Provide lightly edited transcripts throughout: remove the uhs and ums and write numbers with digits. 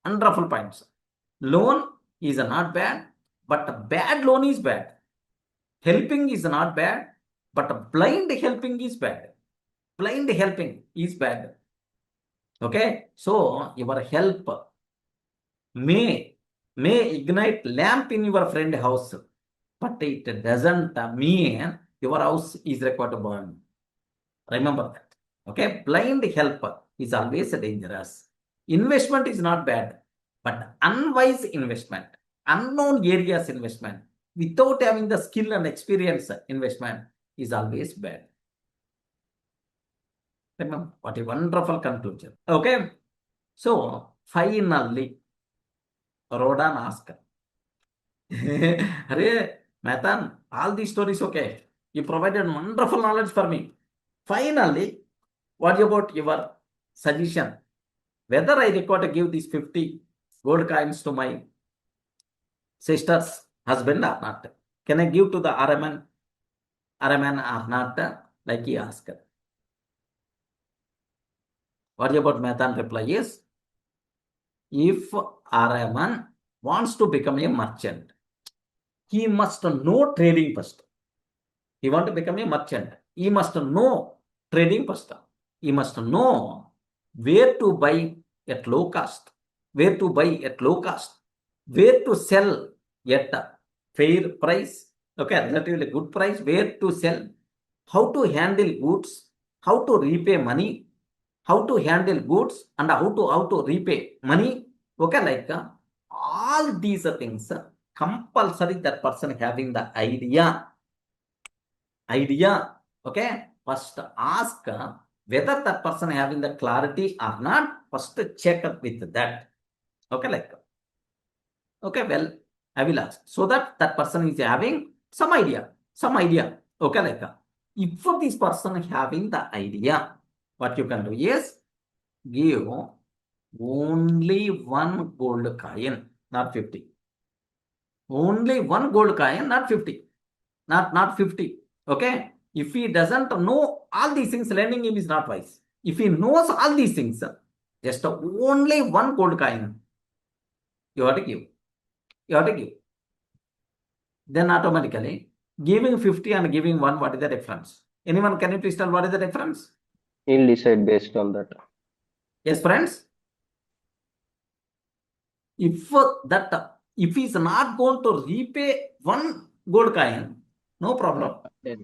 wonderful points. Loan is not bad, but bad loan is bad. Helping is not bad, but blind helping is bad. Blind helping is bad. Okay, so your help may ignite lamp in your friend house, but it doesn't mean your house is required to burn. Remember that. Okay, blind help is always dangerous. Investment is not bad, but unwise investment, unknown areas investment, without having the skill and experience investment is always bad. Remember, what a wonderful conclusion. Okay, so finally, Rodan asked, Hare, Nathan, all these stories okay. You provided wonderful knowledge for me. Finally, what about your suggestion? Whether I require to give these 50 gold coins to my sister's husband or not? Can I give to the RMN or not? Like he asked. What about Nathan reply is, if RMN wants to become a merchant, he must know trading first. He wants to become a merchant. He must know trading first. He must know where to buy at low cost, where to buy at low cost, where to sell at a fair price, okay, relatively good price, where to sell, how to handle goods, how to repay money, how to handle goods, and how to repay money, okay, like all these things, compulsory that person having the idea, okay, first ask whether that person having the clarity or not, first check up with that, okay, like, okay, well, I will ask, so that that person is having some idea, okay, like, if this person having the idea, what you can do is, give only one gold coin, not 50. Only one gold coin, not 50. Not 50. Okay? If he doesn't know all these things, lending him is not wise. If he knows all these things, just only one gold coin, you have to give. You have to give. Then automatically, giving 50 and giving 1, what is the difference? Anyone, can you please tell what is the difference? He'll decide based on that. Yes, friends? If he's not going to repay one gold coin, no problem. There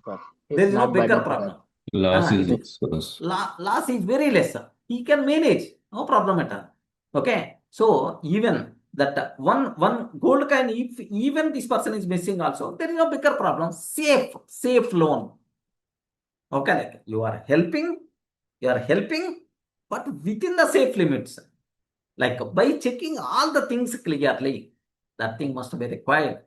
is no bigger problem. Loss is Loss is very less. He can manage, no problem at all. Okay, so even that one gold coin, if even this person is missing also, there is no bigger problem. Safe loan. Okay, like you are helping, but within the safe limits. Like by checking all the things clearly, that thing must be required.